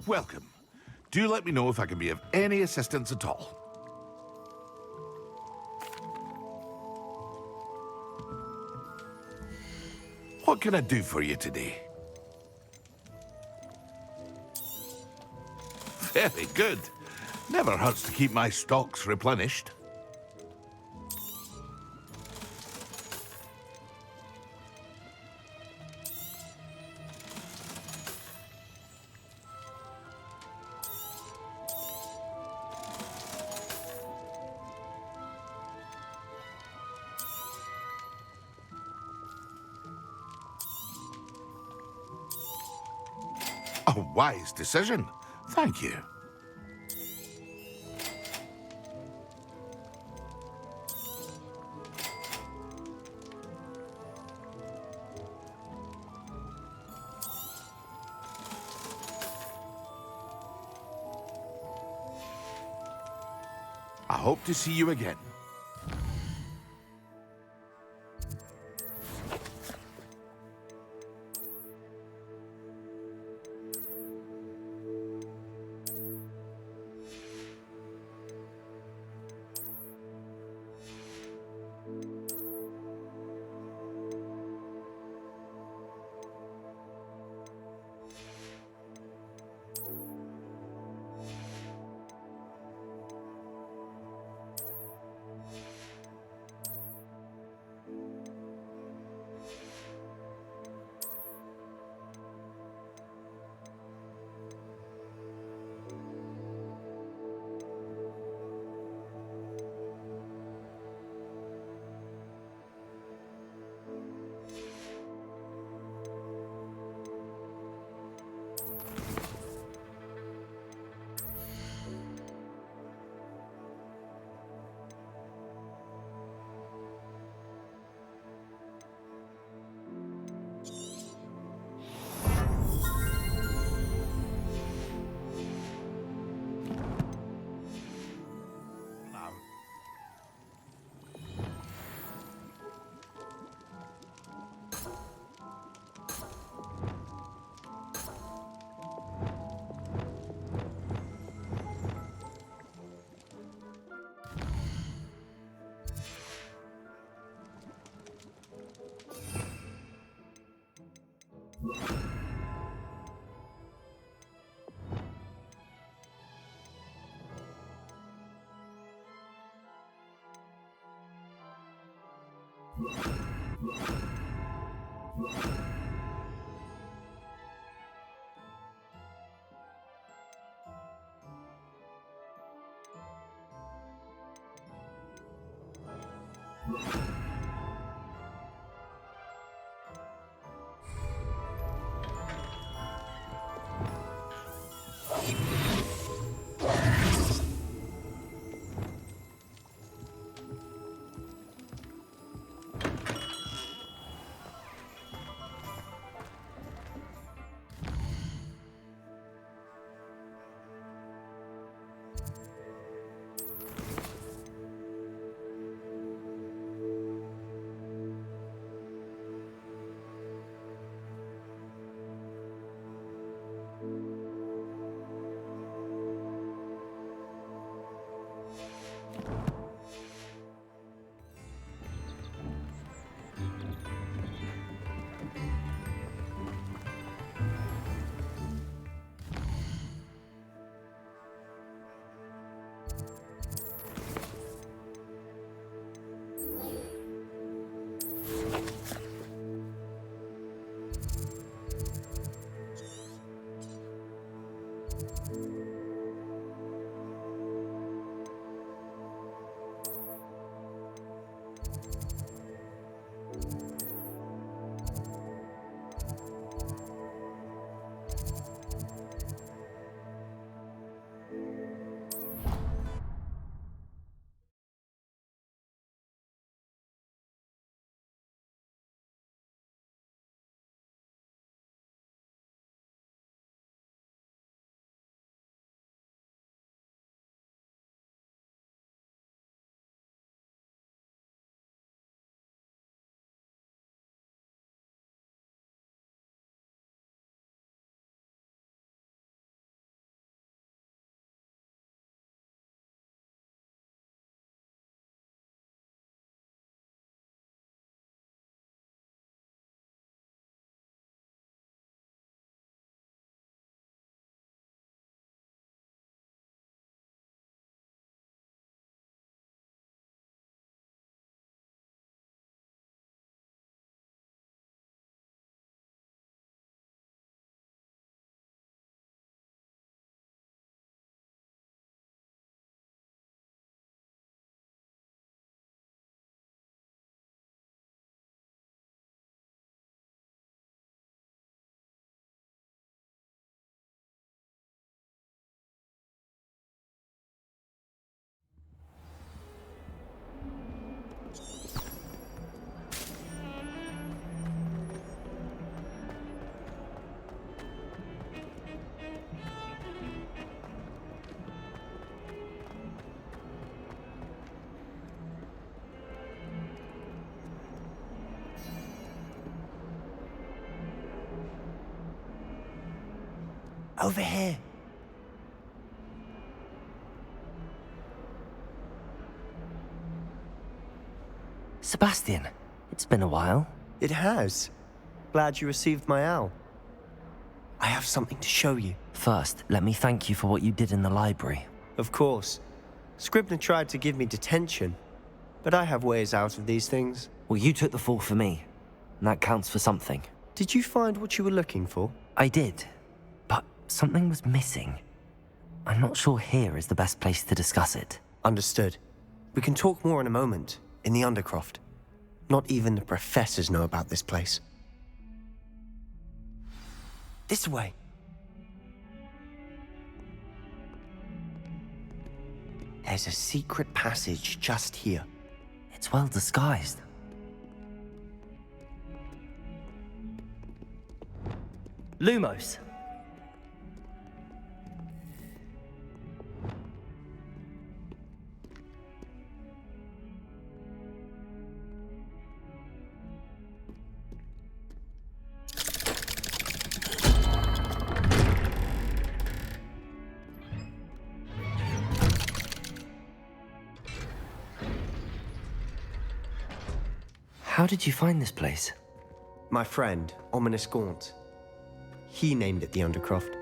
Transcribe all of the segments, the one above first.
Welcome. Do let me know if I can be of any assistance at all. What can I do for you today? Very good. Never hurts to keep my stocks replenished. A wise decision. Thank you. I hope to see you again. Over here. Sebastian, it's been a while. It has. Glad you received my owl. I have something to show you. First, let me thank you for what you did in the library. Of course. Scribner tried to give me detention, but I have ways out of these things. Well, you took the fall for me, and that counts for something. Did you find what you were looking for? I did, but something was missing. I'm not sure here is the best place to discuss it. Understood. We can talk more in a moment, in the Undercroft. Not even the professors know about this place. This way. There's a secret passage just here. It's well disguised. Lumos. How did you find this place? My friend, Ominous Gaunt. He named it the Undercroft.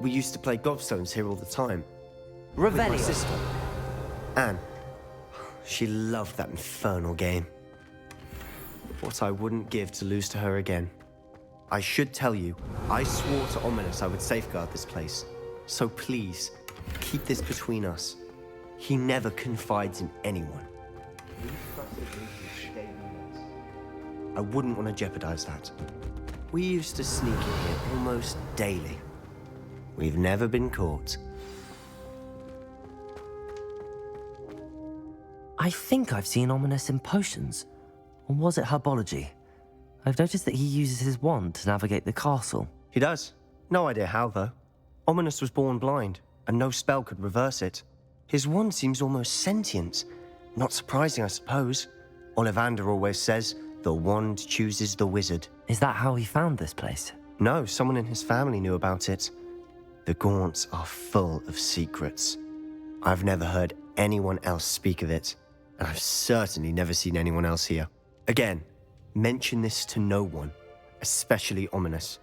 We used to play gobstones here all the time. With my sister, Anne. She loved that infernal game. What I wouldn't give to lose to her again. I should tell you, I swore to Ominous I would safeguard this place. So please, keep this between us. He never confides in anyone. I wouldn't want to jeopardize that. We used to sneak in here almost daily. We've never been caught. I think I've seen Ominous in potions. Or was it herbology? I've noticed that he uses his wand to navigate the castle. He does. No idea how, though. Ominous was born blind, and no spell could reverse it. His wand seems almost sentient. Not surprising, I suppose. Ollivander always says, the wand chooses the wizard. Is that how he found this place? No, someone in his family knew about it. The Gaunts are full of secrets. I've never heard anyone else speak of it, and I've certainly never seen anyone else here. Again, mention this to no one, especially Ominous.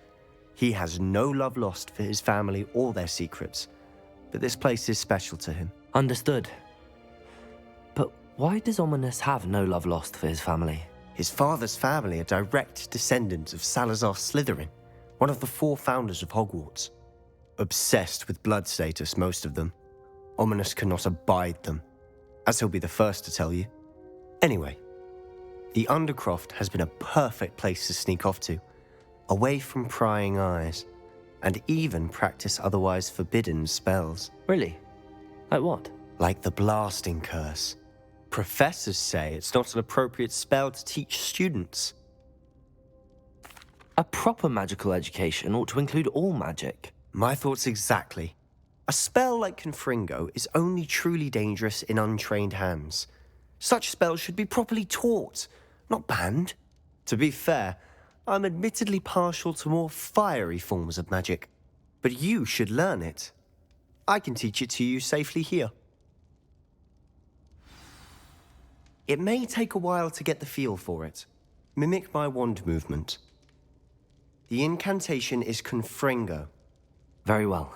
He has no love lost for his family or their secrets, but this place is special to him. Understood. But why does Ominous have no love lost for his family? His father's family are direct descendants of Salazar Slytherin, one of the 4 founders of Hogwarts. Obsessed with blood status, most of them. Ominous cannot abide them, as he'll be the first to tell you. Anyway, the Undercroft has been a perfect place to sneak off to, away from prying eyes, and even practice otherwise forbidden spells. Really? Like what? Like the blasting curse. Professors say it's not an appropriate spell to teach students. A proper magical education ought to include all magic. My thoughts exactly. A spell like Confringo is only truly dangerous in untrained hands. Such spells should be properly taught, not banned. To be fair, I'm admittedly partial to more fiery forms of magic. But you should learn it. I can teach it to you safely here. It may take a while to get the feel for it. Mimic my wand movement. The incantation is Confringo. Very well.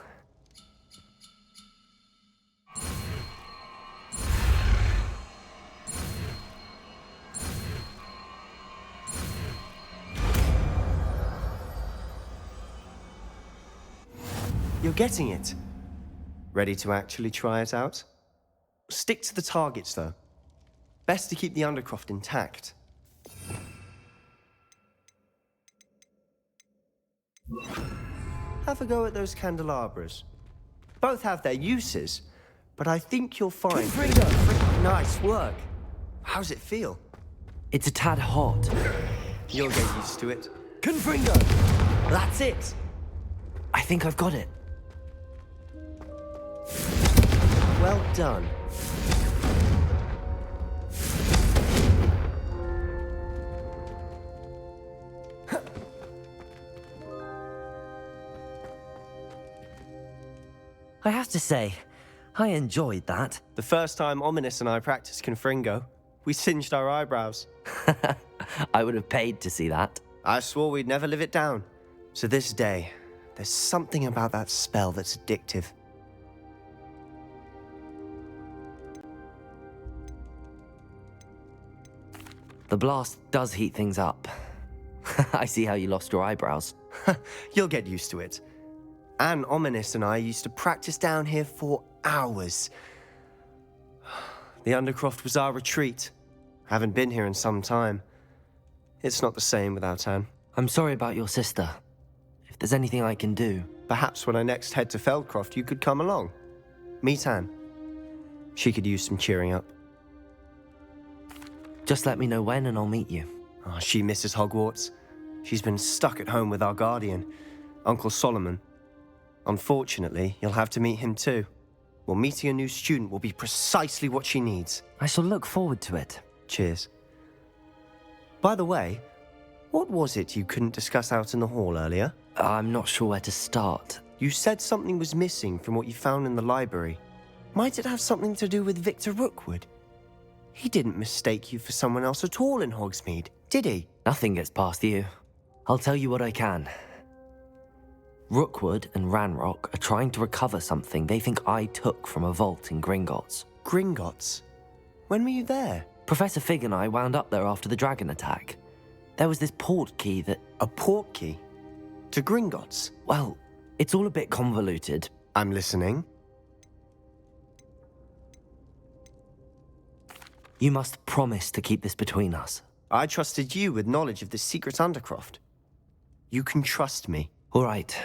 You're getting it. Ready to actually try it out? Stick to the targets, though. Best to keep the Undercroft intact. Have a go at those candelabras. Both have their uses, but I think you'll find... Confringo! Nice work. How's it feel? It's a tad hot. You'll get used to it. Confringo! That's it! I think I've got it. Well done. I have to say, I enjoyed that. The first time Ominous and I practiced Confringo, we singed our eyebrows. I would have paid to see that. I swore we'd never live it down. So this day, there's something about that spell that's addictive. The blast does heat things up. I see how you lost your eyebrows. You'll get used to it. Anne, Ominous and I used to practice down here for hours. The Undercroft was our retreat. Haven't been here in some time. It's not the same without Anne. I'm sorry about your sister. If there's anything I can do... Perhaps when I next head to Feldcroft, you could come along. Meet Anne. She could use some cheering up. Just let me know when and I'll meet you. Oh, she misses Hogwarts. She's been stuck at home with our guardian, Uncle Solomon. Unfortunately, you'll have to meet him too. Well, meeting a new student will be precisely what she needs. I shall look forward to it. Cheers. By the way, what was it you couldn't discuss out in the hall earlier? I'm not sure where to start. You said something was missing from what you found in the library. Might it have something to do with Victor Rookwood? He didn't mistake you for someone else at all in Hogsmeade, did he? Nothing gets past you. I'll tell you what I can. Rookwood and Ranrock are trying to recover something they think I took from a vault in Gringotts. Gringotts? When were you there? Professor Fig and I wound up there after the dragon attack. There was this port key that... A port key? To Gringotts? Well, it's all a bit convoluted. I'm listening. You must promise to keep this between us. I trusted you with knowledge of the secret Undercroft. You can trust me. All right.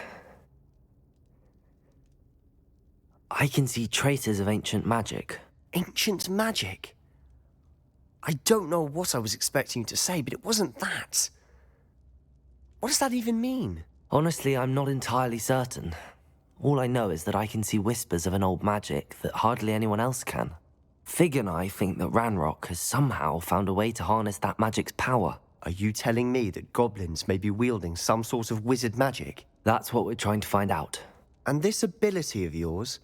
I can see traces of ancient magic. Ancient magic? I don't know what I was expecting you to say, but it wasn't that. What does that even mean? Honestly, I'm not entirely certain. All I know is that I can see whispers of an old magic that hardly anyone else can. Fig and I think that Ranrock has somehow found a way to harness that magic's power. Are you telling me that goblins may be wielding some sort of wizard magic? That's what we're trying to find out. And this ability of yours,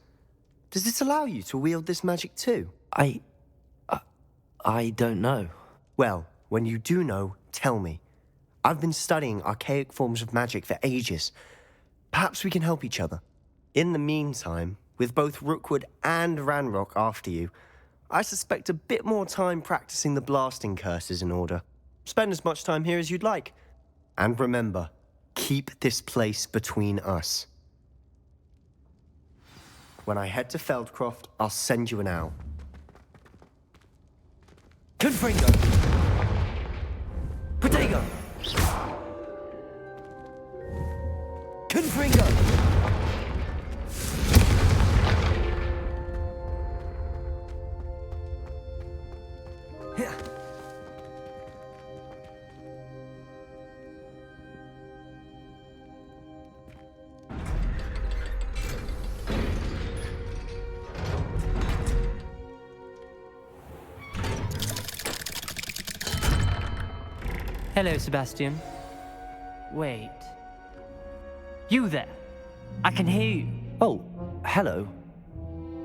does it allow you to wield this magic too? I don't know. Well, when you do know, tell me. I've been studying archaic forms of magic for ages. Perhaps we can help each other. In the meantime, with both Rookwood and Ranrock after you, I suspect a bit more time practicing the blasting curse is in order. Spend as much time here as you'd like. And remember, keep this place between us. When I head to Feldcroft, I'll send you an owl. Confringo! Protego! Confringo! Here. Hello, Sebastian. Wait. You there? I can hear you. Oh, hello.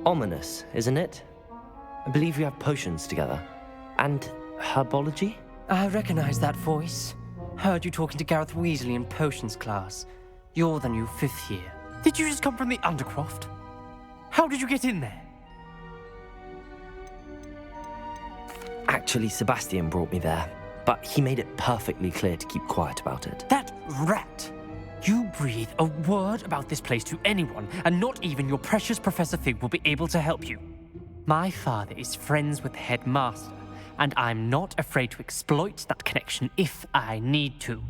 Ominous, isn't it? I believe we have potions together. And herbology? I recognize that voice. Heard you talking to Gareth Weasley in potions class. You're the new 5th year. Did you just come from the Undercroft? How did you get in there? Actually, Sebastian brought me there, but he made it perfectly clear to keep quiet about it. That rat! You breathe a word about this place to anyone, and not even your precious Professor Fig will be able to help you. My father is friends with the headmaster, and I'm not afraid to exploit that connection if I need to.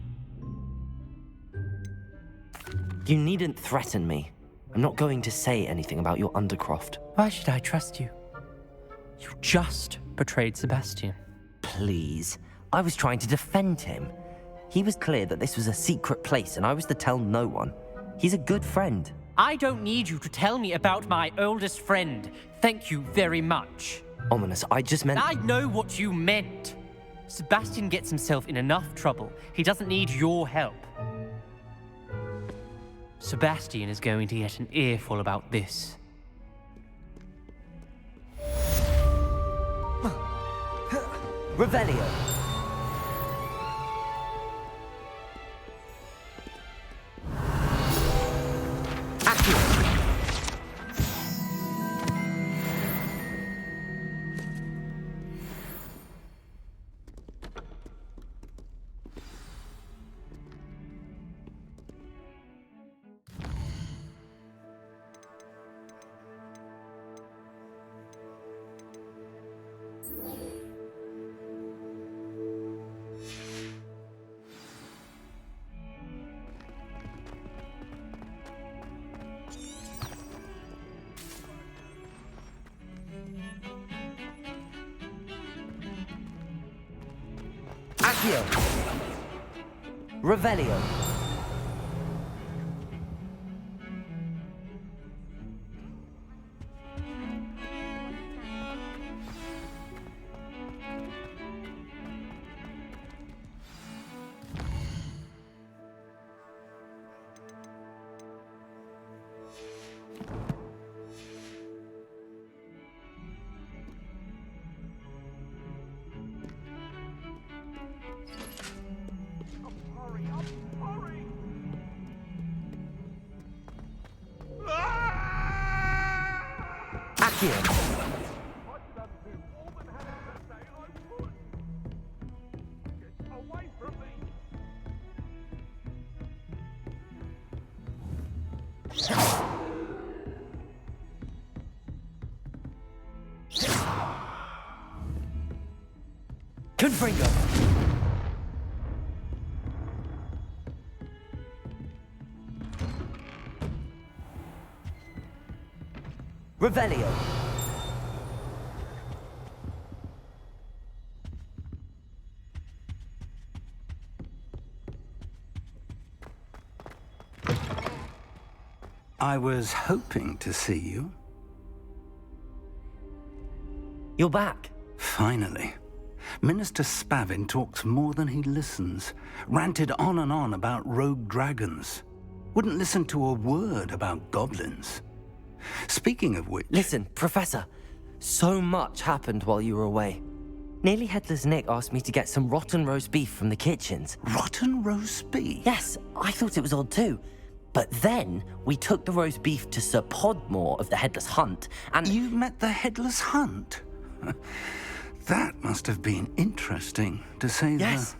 You needn't threaten me. I'm not going to say anything about your Undercroft. Why should I trust you? You just betrayed Sebastian. Please. I was trying to defend him. He was clear that this was a secret place and I was to tell no one. He's a good friend. I don't need you to tell me about my oldest friend. Thank you very much. Ominous, I just meant... I know what you meant. Sebastian gets himself in enough trouble. He doesn't need your help. Sebastian is going to get an earful about this. Revelio. Accio. Accio. Revelio. Accio. Confringo. Revelio. I was hoping to see you. You're back. Finally. Minister Spavin talks more than he listens. Ranted on and on about rogue dragons. Wouldn't listen to a word about goblins. Speaking of which... Listen, Professor. So much happened while you were away. Nearly Headless Nick asked me to get some rotten roast beef from the kitchens. Rotten roast beef? Yes, I thought it was odd too. But then we took the roast beef to Sir Podmore of the Headless Hunt, and... You met the Headless Hunt? That must have been interesting, to say the... Yes.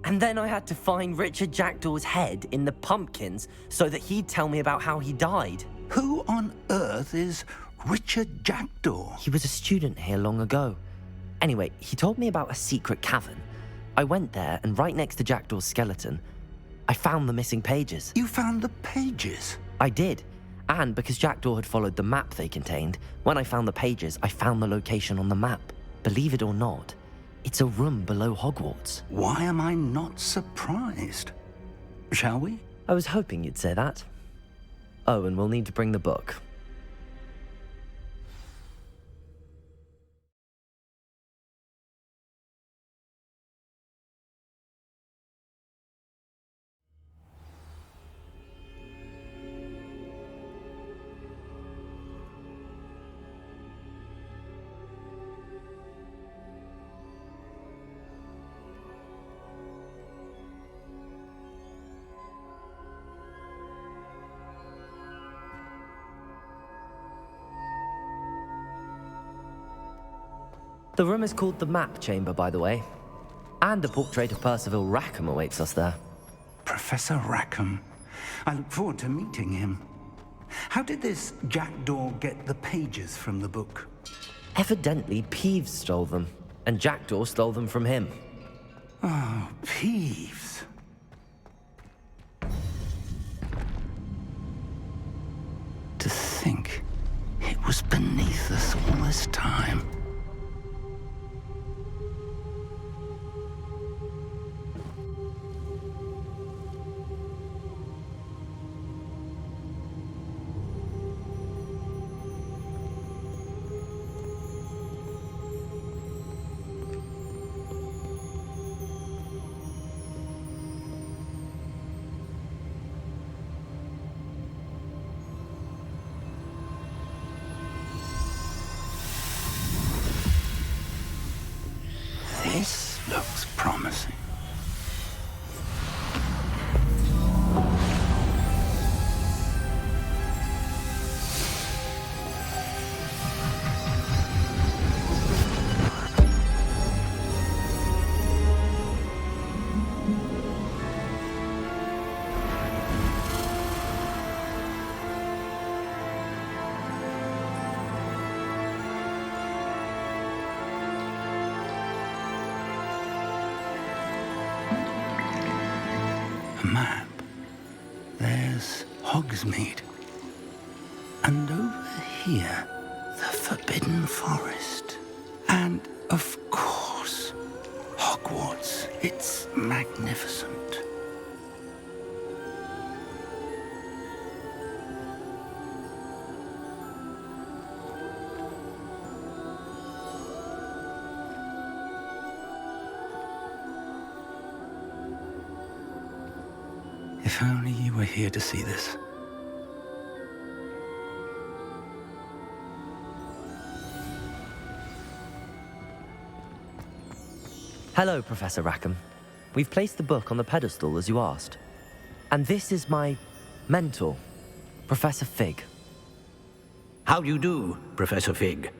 And then I had to find Richard Jackdaw's head in the pumpkins so that he'd tell me about how he died. Who on earth is Richard Jackdaw? He was a student here long ago. Anyway, he told me about a secret cavern. I went there, and right next to Jackdaw's skeleton, I found the missing pages. You found the pages? I did. And because Jackdaw had followed the map they contained, when I found the pages, I found the location on the map. Believe it or not, it's a room below Hogwarts. Why am I not surprised? Shall we? I was hoping you'd say that. Oh, and we'll need to bring the book. The room is called the Map Chamber, by the way. And a portrait of Percival Rackham awaits us there. Professor Rackham. I look forward to meeting him. How did this Jackdaw get the pages from the book? Evidently, Peeves stole them, and Jackdaw stole them from him. Oh, Peeves. To think it was beneath us all this time. map, there's Hogsmeade. And over here, the Forbidden Forest. And, of course, Hogwarts. It's magnificent. If only you were here to see this. Hello, Professor Rackham. We've placed the book on the pedestal as you asked. And this is my mentor, Professor Fig. How do you do, Professor Fig?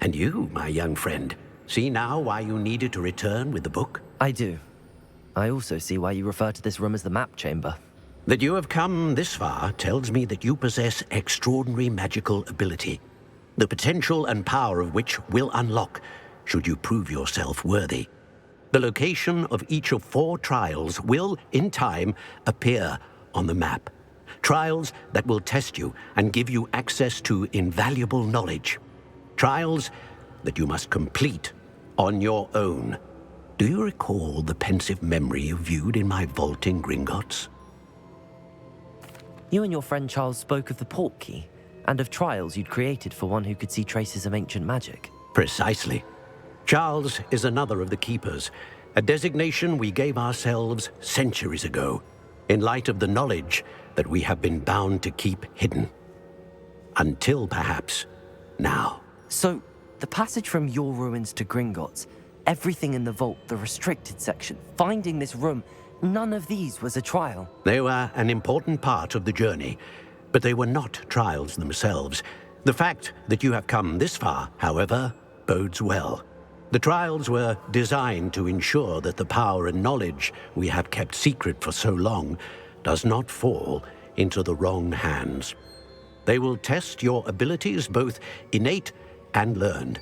And you, my young friend, see now why you needed to return with the book? I do. I also see why you refer to this room as the map chamber. That you have come this far tells me that you possess extraordinary magical ability, the potential and power of which will unlock should you prove yourself worthy. The location of each of 4 trials will, in time, appear on the map. Trials that will test you and give you access to invaluable knowledge. Trials that you must complete on your own. Do you recall the pensive memory you viewed in my vault in Gringotts? You and your friend Charles spoke of the Portkey and of trials you'd created for one who could see traces of ancient magic. Precisely. Charles is another of the Keepers, a designation we gave ourselves centuries ago, in light of the knowledge that we have been bound to keep hidden. Until, perhaps, now. So, the passage from your ruins to Gringotts, everything in the vault, the restricted section, finding this room, none of these was a trial. They were an important part of the journey, but they were not trials themselves. The fact that you have come this far, however, bodes well. The trials were designed to ensure that the power and knowledge we have kept secret for so long does not fall into the wrong hands. They will test your abilities, both innate and learned.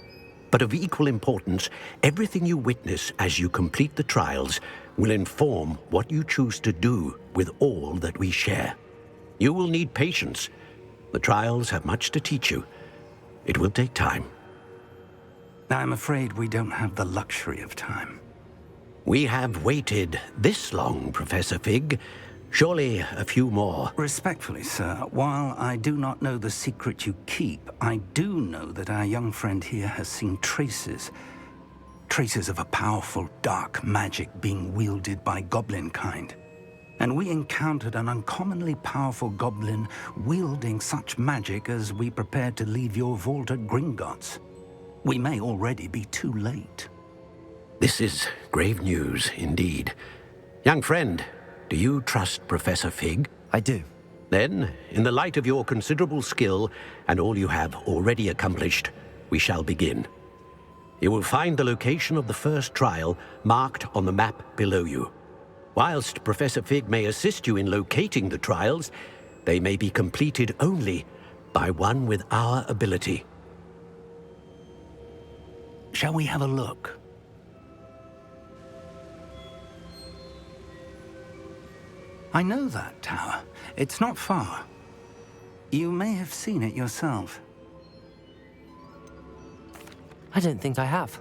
But of equal importance, everything you witness as you complete the trials will inform what you choose to do with all that we share. You will need patience. The trials have much to teach you. It will take time. I'm afraid we don't have the luxury of time. We have waited this long, Professor Fig. Surely a few more. Respectfully, sir, while I do not know the secret you keep, I do know that our young friend here has seen traces of a powerful dark magic being wielded by goblin kind. And we encountered an uncommonly powerful goblin wielding such magic as we prepared to leave your vault at Gringotts. We may already be too late. This is grave news indeed. Young friend, do you trust Professor Fig? I do. Then, in the light of your considerable skill and all you have already accomplished, we shall begin. You will find the location of the first trial marked on the map below you. Whilst Professor Fig may assist you in locating the trials, they may be completed only by one with our ability. Shall we have a look? I know that tower. It's not far. You may have seen it yourself. I don't think I have.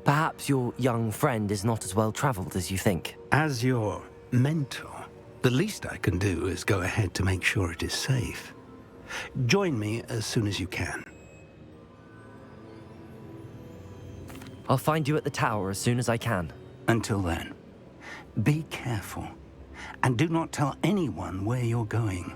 Perhaps your young friend is not as well traveled as you think. As your mentor, the least I can do is go ahead to make sure it is safe. Join me as soon as you can. I'll find you at the tower as soon as I can. Until then, be careful, and do not tell anyone where you're going.